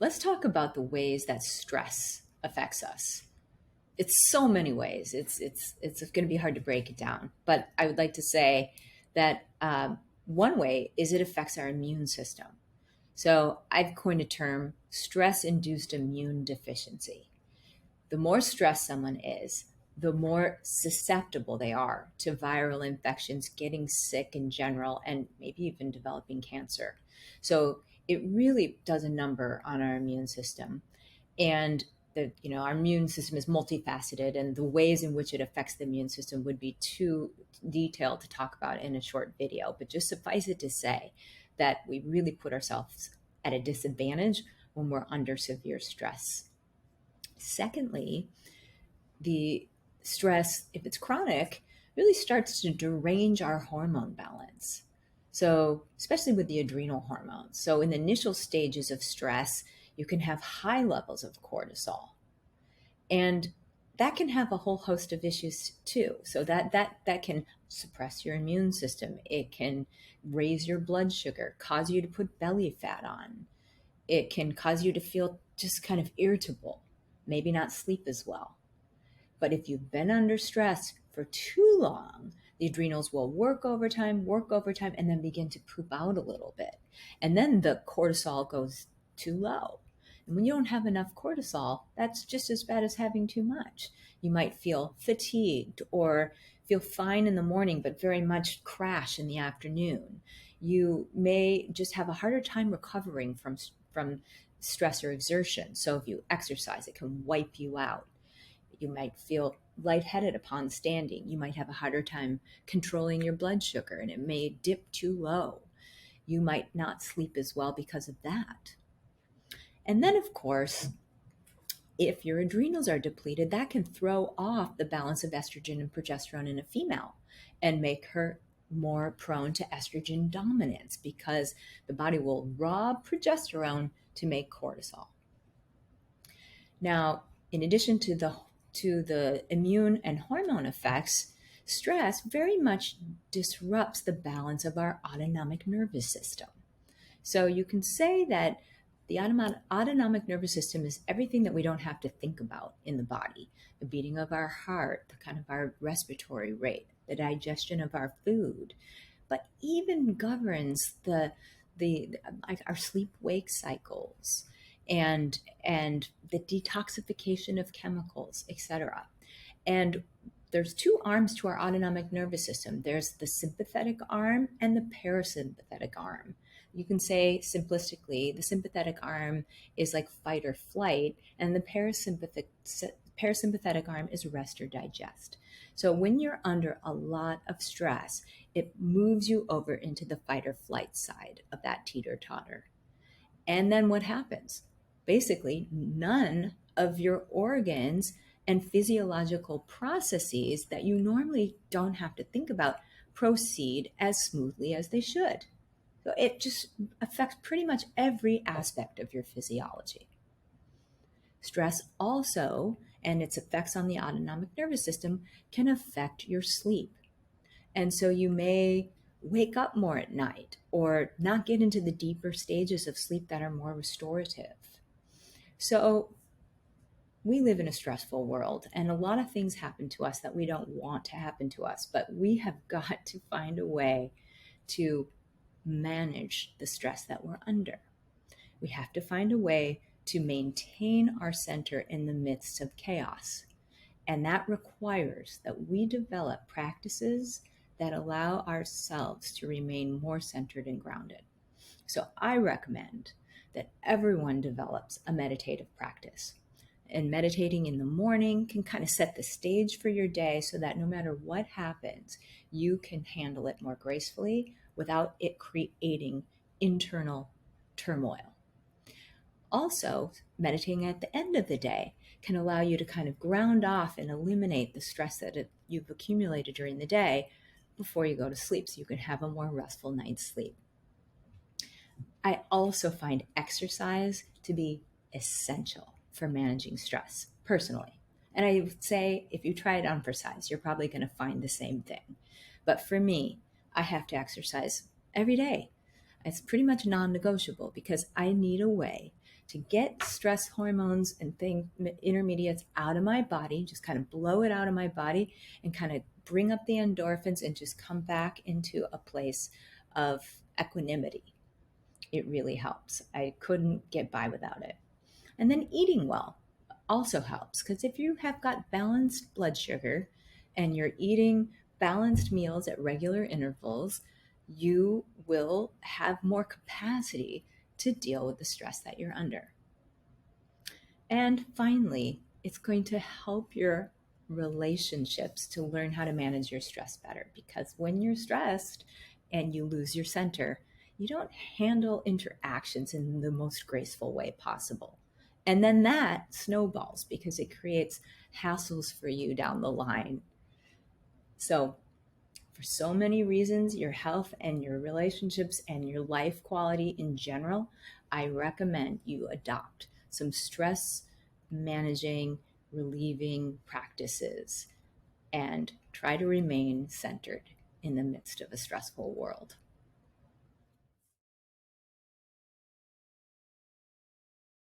let's talk about the ways that stress affects us. It's so many ways. It's going to be hard to break it down, but I would like to say that one way is it affects our immune system. So I've coined a term, stress-induced immune deficiency. The more stressed someone is, the more susceptible they are to viral infections, getting sick in general, and maybe even developing cancer. So it really does a number on our immune system. And our immune system is multifaceted, and the ways in which it affects the immune system would be too detailed to talk about in a short video. But just suffice it to say that we really put ourselves at a disadvantage when we're under severe stress. Secondly, the stress, if it's chronic, really starts to derange our hormone balance. So, especially with the adrenal hormones. So, in the initial stages of stress, you can have high levels of cortisol. And that can have a whole host of issues too. So that can suppress your immune system. It can raise your blood sugar, cause you to put belly fat on. It can cause you to feel just kind of irritable, maybe not sleep as well. But if you've been under stress for too long, the adrenals will work overtime, and then begin to poop out a little bit. And then the cortisol goes too low. And when you don't have enough cortisol, that's just as bad as having too much. You might feel fatigued or feel fine in the morning, but very much crash in the afternoon. You may just have a harder time recovering from stress or exertion. So if you exercise, it can wipe you out. You might feel lightheaded upon standing. You might have a harder time controlling your blood sugar, and it may dip too low. You might not sleep as well because of that. And then, of course, if your adrenals are depleted, that can throw off the balance of estrogen and progesterone in a female and make her more prone to estrogen dominance because the body will rob progesterone to make cortisol. Now, in addition to the immune and hormone effects, stress very much disrupts the balance of our autonomic nervous system. So you can say that the autonomic nervous system is everything that we don't have to think about in the body. The beating of our heart, the kind of our respiratory rate, the digestion of our food, but even governs our sleep-wake cycles and the detoxification of chemicals, etc. And there's two arms to our autonomic nervous system. There's the sympathetic arm and the parasympathetic arm. You can say simplistically, the sympathetic arm is like fight or flight, and the parasympathetic arm is rest or digest. So when you're under a lot of stress, it moves you over into the fight or flight side of that teeter-totter. And then what happens? Basically, none of your organs and physiological processes that you normally don't have to think about proceed as smoothly as they should. So it just affects pretty much every aspect of your physiology. Stress also, and its effects on the autonomic nervous system, can affect your sleep. And so you may wake up more at night or not get into the deeper stages of sleep that are more restorative. So we live in a stressful world, and a lot of things happen to us that we don't want to happen to us, but we have got to find a way to manage the stress that we're under. We have to find a way to maintain our center in the midst of chaos. And that requires that we develop practices that allow ourselves to remain more centered and grounded. So I recommend that everyone develops a meditative practice. And meditating in the morning can kind of set the stage for your day so that no matter what happens, you can handle it more gracefully without it creating internal turmoil. Also, meditating at the end of the day can allow you to kind of ground off and eliminate the stress that you've accumulated during the day before you go to sleep so you can have a more restful night's sleep. I also find exercise to be essential for managing stress personally. And I would say if you try it on for size, you're probably going to find the same thing. But for me, I have to exercise every day. It's pretty much non-negotiable because I need a way to get stress hormones and intermediates out of my body, just kind of blow it out of my body and kind of bring up the endorphins and just come back into a place of equanimity. It really helps. I couldn't get by without it. And then eating well also helps, because if you have got balanced blood sugar and you're eating balanced meals at regular intervals, you will have more capacity to deal with the stress that you're under. And finally, it's going to help your relationships to learn how to manage your stress better, because when you're stressed and you lose your center, you don't handle interactions in the most graceful way possible. And then that snowballs because it creates hassles for you down the line. So, for so many reasons, your health and your relationships and your life quality in general, I recommend you adopt some stress managing, relieving practices and try to remain centered in the midst of a stressful world.